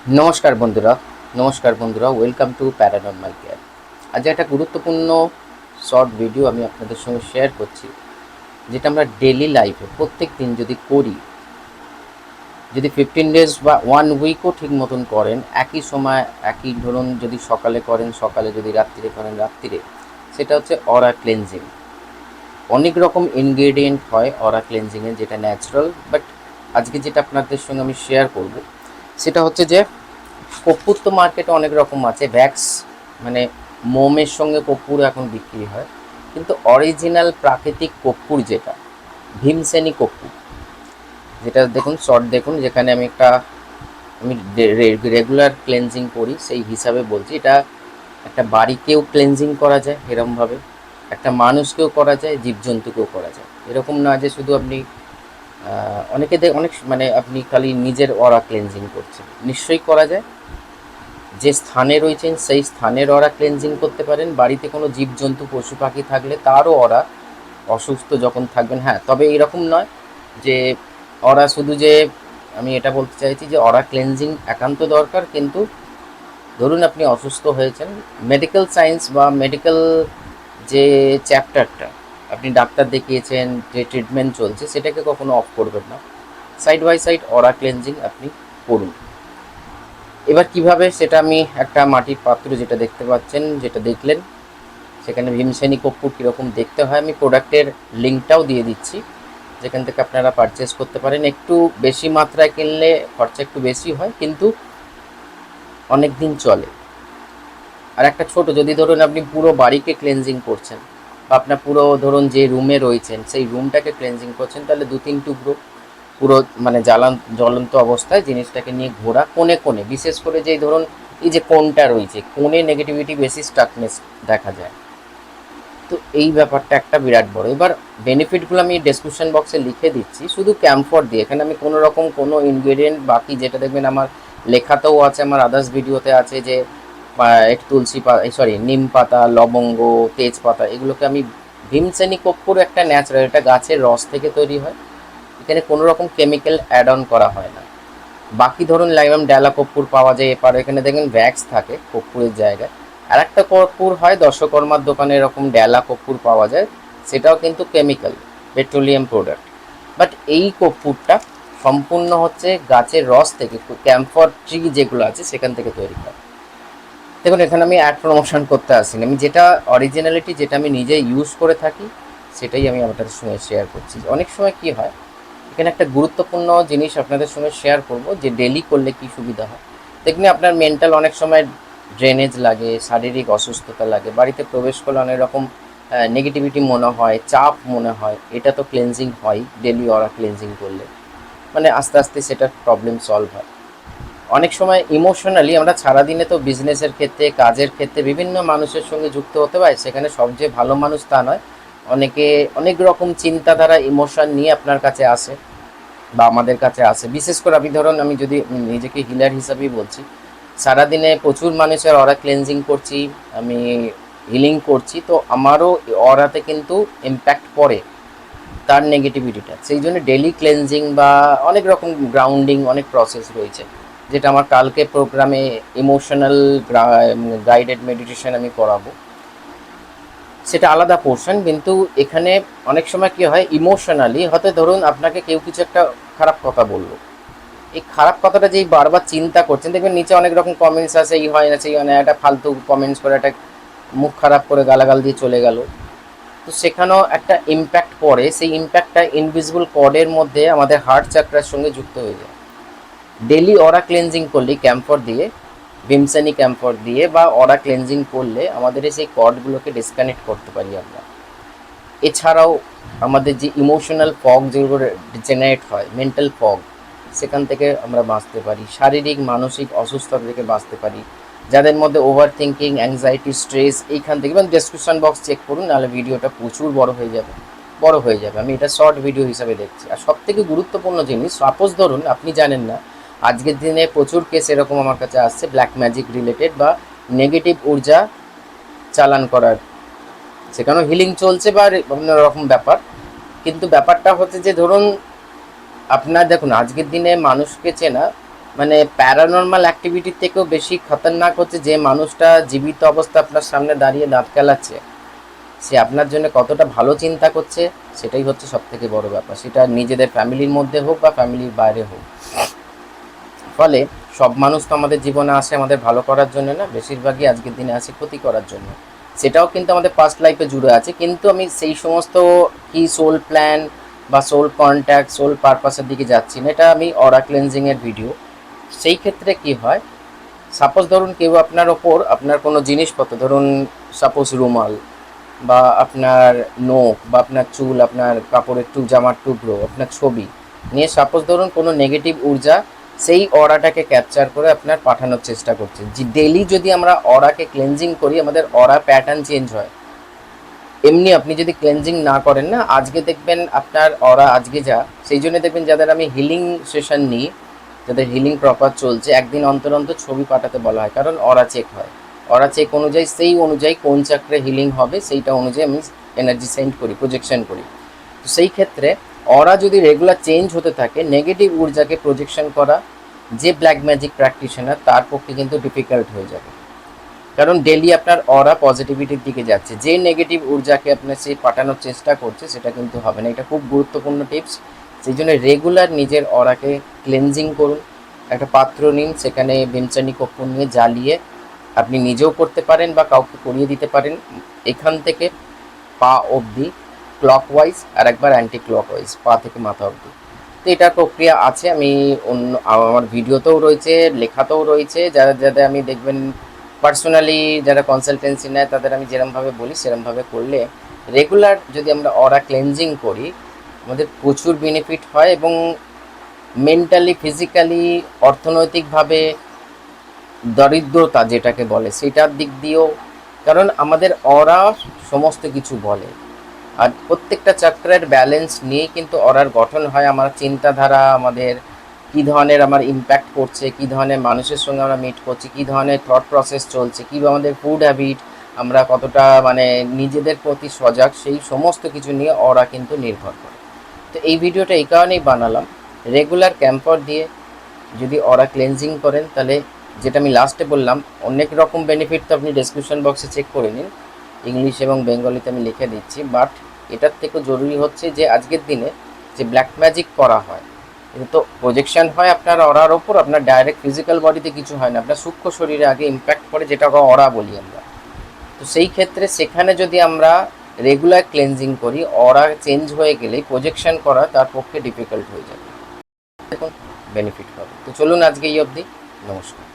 নমস্কার বন্ধুরা, welcome to paranormal care. আজ একটা গুরুত্বপূর্ণ শর্ট ভিডিও আমি আপনাদের সঙ্গে শেয়ার করছি, যেটা আমরা ডেলি লাইফে প্রত্যেক দিন যদি করি, যদি 15 ডেজ বা 1 উইকও ঠিক মতন করেন, একই সময় একই ধরুন, যদি সকালে করেন সকালে, যদি রাত্রিরে করেন রাত্রিরে, সেটা হচ্ছে অরা ক্লেনজিং। অনেক রকম ইনগ্রেডিয়েন্ট হয় অরা ক্লেনজিংয়ে, যেটা ন্যাচারাল, বাট আজকে যেটা আপনাদের সঙ্গে আমি শেয়ার করব সেটা হচ্ছে যে কর্পূর তো মার্কেটে অনেক রকম আছে, ভ্যাক্স মানে মোমের সঙ্গে কর্পূর এখন বিক্রি হয়, কিন্তু অরিজিনাল প্রাকৃতিক কর্পূর যেটা ভীমসেনী কর্পূর, যেটা দেখুন শর্ট দেখুন, যেখানে আমি রেগুলার ক্লেনজিং করি সেই হিসাবে বলছি। এটা একটা বাড়িকেও ক্লেনজিং করা যায় এরমভাবে, একটা মানুষকেও করা যায়, জীবজন্তুকেও করা যায়। এরকম না যে শুধু আপনি অনেক মানে আপনি খালি নিজের অরা ক্লেনজিং করছেন, নিশ্চয়ই করা যায়। যে স্থানে রয়েছেন সেই স্থানের অরা ক্লেনজিং করতে পারেন। বাড়িতে কোনো জীবজন্তু পশু পাখি থাকলে তারও অরা, অসুস্থ যখন থাকবেন, হ্যাঁ, তবে এরকম নয় যে অরা শুধু যে, আমি এটা বলতে চাইছি যে অরা ক্লেনজিং একান্ত দরকার, কিন্তু ধরুন আপনি অসুস্থ হয়েছেন, মেডিকেল সায়েন্স বা মেডিকেল যে চ্যাপ্টারটা আপনি ডাক্তার দেখিয়েছেন, যে ট্রিটমেন্ট চলছে, সেটাকে কখনো অফ করবেন না। সাইড বাই সাইড অরা ক্লেনজিং আপনি করুন। এবার কিভাবে, সেটা আমি একটা মাটির পাত্র, যেটা দেখতে পাচ্ছেন, যেটা দেখলেন, সেখানে ভীমসেনী কর্পূর কীরকম দেখতে হয়, আমি প্রোডাক্টের লিঙ্কটাও দিয়ে দিচ্ছি, যেখান থেকে আপনারা পারচেস করতে পারেন। একটু বেশি মাত্রায় কিনলে খরচা একটু বেশি হয়, কিন্তু অনেক দিন চলে। আর একটা ছোট, যদি ধরুন আপনি পুরো বাড়িকে ক্লেনজিং করছেন, বা আপনার পুরো ধরুন যে রুমে রয়েছেন সেই রুমটাকে ক্লেনজিং করছেন, তাহলে 2-3 টুকরো পুরো মানে জ্বলন্ত অবস্থায় জিনিসটাকে নিয়ে ঘোরা কোণে কোণে, বিশেষ করে যেই ধরুন এই যে কোণটা রয়েছে, কোণে নেগেটিভিটি বেশি স্টাকনেস দেখা যায়। তো এই ব্যাপারটা একটা বিরাট বড়। এবার বেনিফিটগুলো আমি ডেসক্রিপশন বক্সে লিখে দিচ্ছি, শুধু ক্যাম্ফর দিয়ে। এখানে আমি কোনো রকম কোনো ইনগ্রেডিয়েন্ট, বাকি যেটা দেখবেন আমার লেখাতেও আছে, আমার আদার্স ভিডিওতে আছে, যে একটু তুলসী পাতা, সরি, নিম পাতা, লবঙ্গ, তেজপাতা, এগুলোকে আমি, ভীমসেনী কর্পূর একটা ন্যাচারাল, এটা গাছের রস থেকে তৈরি হয়, এখানে কোনো রকম কেমিক্যাল অ্যাড অন করা হয় না। বাকি ধরুন লাইম ডালা কর্পূর পাওয়া যায় এপারে, এখানে দেখেন ভ্যাক্স থাকে কর্পূরের জায়গায়। আর একটা কর্পূর হয় দশকর্মার দোকানে, এরকম ডালা কর্পূর পাওয়া যায়, সেটাও কিন্তু কেমিক্যাল, পেট্রোলিয়াম প্রোডাক্ট। বাট এই কর্পূরটা সম্পূর্ণ হচ্ছে গাছের রস থেকে, ক্যাম্ফর ট্রি যেগুলো আছে সেখান থেকে তৈরি হয়। দেখুন, এখানে আমি অ্যাড প্রমোশন করতে আসিনি, আমি যেটা অরিজিনালিটি, যেটা আমি নিজে ইউজ করে থাকি, সেটাই আমি আপনাদের সঙ্গে শেয়ার করছি। অনেক সময় কি হয়, এখানে একটা গুরুত্বপূর্ণ জিনিস আপনাদের সঙ্গে শেয়ার করব, যে ডেলি করলে কি সুবিধা হয়। দেখুন, আপনার মেন্টাল অনেক সময় ড্রেনেজ লাগে, শারীরিক অসুস্থতা লাগে, বাড়িতে প্রবেশ করলে অনেক রকম নেগেটিভিটি মনে হয়, চাপ মনে হয়, এটা তো ক্লেনজিং হয় ডেলি অরা ক্লেনজিং করলে, মানে আস্তে আস্তে সেটার প্রবলেম সলভ হয়। অনেক সময় ইমোশনালি আমরা সারাদিনে তো বিজনেসের ক্ষেত্রে, কাজের ক্ষেত্রে বিভিন্ন মানুষের সঙ্গে যুক্ত হতে পারি, সেখানে সব যে ভালো মানুষ তা নয়। অনেকে অনেক রকম চিন্তাধারা, ইমোশন নিয়ে আপনার কাছে আসে বা আমাদের কাছে আসে। বিশেষ করে আমি ধরুন, আমি যদি নিজেকে হিলার হিসাবেই বলছি, সারাদিনে প্রচুর মানুষের অরা ক্লেনজিং করছি, আমি হিলিং করছি, তো আমারও অরাতে কিন্তু ইম্প্যাক্ট পড়ে তার নেগেটিভিটিটা। সেই জন্য ডেলি ক্লেনজিং বা অনেক রকম গ্রাউন্ডিং, অনেক প্রসেস রয়েছে, যেটা আমার কালকে প্রোগ্রামে ইমোশনাল গাইডেড মেডিটেশন আমি করাবো, সেটা আলাদা পোর্শন। কিন্তু এখানে অনেক সময় কী হয়, ইমোশনালি হয়তো ধরুন আপনাকে কেউ কিছু একটা খারাপ কথা বললো, এই খারাপ কথাটা যেই বারবার চিন্তা করছেন, দেখবেন নিচে অনেক রকম কমেন্টস আছে, এই হয় না সেই হয় না, একটা ফালতু কমেন্টস করে, একটা মুখ খারাপ করে গালাগাল দিয়ে চলে গেল, তো সেখানেও একটা ইম্প্যাক্ট পড়ে। সেই ইম্প্যাক্টটা ইনভিজিবল কর্ডের মধ্যে আমাদের হার্ট চাকরার সঙ্গে যুক্ত হয়ে যায়। ডেলি অরা ক্লেনজিং করলে ক্যাম্ফর দিয়ে, ভিমসেনি ক্যাম্ফর দিয়ে বা অরা ক্লেনজিং করলে আমাদের সেই কর্ডগুলোকে ডিসকানেক্ট করতে পারি আমরা। এছাড়াও আমাদের যে ইমোশনাল ফগ যেগুলো জেনারেট হয়, মেন্টাল ফগ, সেখান থেকে আমরা বাঁচতে পারি, শারীরিক মানসিক অসুস্থতা থেকে বাঁচতে পারি। যাদের মধ্যে ওভার থিঙ্কিং, অ্যাংজাইটি, স্ট্রেস, এইখান থেকে, এবং ডেসক্রিপশন বক্স চেক করুন, নাহলে ভিডিওটা প্রচুর বড় হয়ে যাবে। আমি এটা শর্ট ভিডিও হিসাবে দেখছি। আর সবথেকে গুরুত্বপূর্ণ জিনিস, সাপোজ ধরুন আপনি জানেন না, আজকের দিনে প্রচুর কেস এরকম আমার কাছে আসছে, ব্ল্যাক ম্যাজিক রিলেটেড বা নেগেটিভ ঊর্জা চালান করার, সেখানেও হিলিং চলছে বা বিভিন্ন রকম ব্যাপার। কিন্তু ব্যাপারটা হচ্ছে যে ধরুন, আপনার দেখুন, আজকের দিনে মানুষকে চেনা মানে প্যারানর্মাল অ্যাক্টিভিটির থেকেও বেশি খতরনাক হচ্ছে যে মানুষটা জীবিত অবস্থা আপনার সামনে দাঁড়িয়ে দাঁত কেলাচ্ছে, সে আপনার জন্য কতটা ভালো চিন্তা করছে, সেটাই হচ্ছে সব থেকে বড় ব্যাপার। সেটা নিজেদের ফ্যামিলির মধ্যে হোক বা ফ্যামিলির বাইরে হোক। ফলে সব মানুষ তো আমাদের জীবনে আসে আমাদের ভালো করার জন্য না, বেশিরভাগই আজকের দিনে আসে ক্ষতি করার জন্য। সেটাও কিন্তু আমাদের পাস্ট লাইফে জুড়ে আছে, কিন্তু আমি সেই সমস্ত কি সোল প্ল্যান বা সোল কন্ট্যাক্ট সোল পারপাসের দিকে যাচ্ছি না, এটা আমি অরা ক্লেন্সিংয়ের ভিডিও। সেই ক্ষেত্রে কি হয়, সাপোজ ধরুন কেউ আপনার ওপর আপনার কোনো জিনিসপত্র, ধরুন সাপোজ রুমাল বা আপনার নখ বা আপনার চুল, আপনার কাপড়ের জামার টুকরো, আপনার ছবি নিয়ে সাপোজ ধরুন কোনো নেগেটিভ ঊর্জা সেই অরাটাকে ক্যাপচার করে আপনার পাঠানোর চেষ্টা করছে। যে ডেলি যদি আমরা অরাকে ক্লেনজিং করি আমাদের অরা প্যাটার্ন চেঞ্জ হয়। এমনি আপনি যদি ক্লেনজিং না করেন না, আজকে দেখবেন আপনার অরা আজকে যা, সেই জন্য দেখবেন যাদের আমি হিলিং সেশন নিই, যাদের হিলিং প্রপার চলছে, একদিন অন্তর অন্তর ছবি পাঠাতে বলা হয়, কারণ অরা চেক হয়। অরা চেক অনুযায়ী সেই অনুযায়ী কোন চাকরে হিলিং হবে সেইটা অনুযায়ী আমি এনার্জি সেন্ড করি, প্রজেকশন করি। তো সেই ক্ষেত্রে অরা যদি রেগুলার চেঞ্জ হতে থাকে, নেগেটিভ ঊর্জাকে প্রজেকশন করা যে ব্ল্যাক ম্যাজিক প্র্যাকটিশনার তার পক্ষে কিন্তু ডিফিকাল্ট হয়ে যাবে, কারণ ডেলি আপনার অরা পজিটিভিটির দিকে যাচ্ছে, যে নেগেটিভ ঊর্জাকে আপনার সে পাঠানোর চেষ্টা করছে সেটা কিন্তু হবে না। এটা খুব গুরুত্বপূর্ণ টিপস। সেই জন্য রেগুলার নিজের অরাকে ক্লেনজিং করুন। একটা পাত্র নিন, সেখানে ভীমচানি কর্পূর নিয়ে জ্বালিয়ে আপনি নিজেও করতে পারেন বা কাউকে করিয়ে দিতে পারেন। এখান থেকে পা অবধি ক্লকওয়াইজ আর একবার অ্যান্টি ক্লকওয়াইজ, পা থেকে মাথা অবধি। তো এটার প্রক্রিয়া আছে, আমি অন্য আমার ভিডিওতেও রয়েছে, লেখাতেও রয়েছে। যারা যাদের আমি দেখবেন পার্সোনালি যারা কনসালটেন্সি নেয় তাদের আমি যেরমভাবে বলি সেরমভাবে করলে রেগুলার যদি আমরা অরা ক্লেনজিং করি আমাদের প্রচুর বেনিফিট হয়, এবং মেন্টালি, ফিজিক্যালি, অর্থনৈতিকভাবে দরিদ্রতা যেটাকে বলে সেটার দিক দিয়েও, কারণ আমাদের অরা সমস্ত কিছু বলে। আর প্রত্যেকটা চক্রের ব্যালেন্স নিয়েই কিন্তু অরার গঠন হয়। আমার চিন্তাধারা, আমাদের কী ধরনের আমার ইম্প্যাক্ট করছে, কী ধরনের মানুষের সঙ্গে আমরা মিট করছি, কী ধরনের থট প্রসেস চলছে, কী আমাদের ফুড হ্যাবিট, আমরা কতটা মানে নিজেদের প্রতি সজাগ, সেই সমস্ত কিছু নিয়ে অরা কিন্তু নির্ভর করে। তো এই ভিডিওটা এই কারণেই বানালাম, রেগুলার ক্যাম্পার দিয়ে যদি অরা ক্লেনজিং করেন তাহলে, যেটা আমি লাস্টে বললাম, অনেক রকম বেনিফিট তো আপনি ডেসক্রিপশন বক্সে চেক করে নিন, ইংলিশ এবং বেঙ্গলিতে আমি লিখে দিচ্ছি। বাট এটার থেকেও জরুরি হচ্ছে যে আজকের দিনে যে ব্ল্যাক ম্যাজিক করা হয়, এটা তো প্রজেকশন হয় আপনার অরার ওপর, আপনার ডাইরেক্ট ফিজিক্যাল বডিতে কিছু হয় না, আপনার সূক্ষ্ম শরীরে আগে ইম্প্যাক্ট করে, যেটা অরা বলি আমরা। তো সেই ক্ষেত্রে সেখানে যদি আমরা রেগুলার ক্লেনজিং করি, অরা চেঞ্জ হয়ে গেলেই প্রজেকশন করা তার পক্ষে ডিফিকাল্ট হয়ে যাবে, দেখুন বেনিফিট পাবে। তো চলুন আজকে এই অবধি, নমস্কার।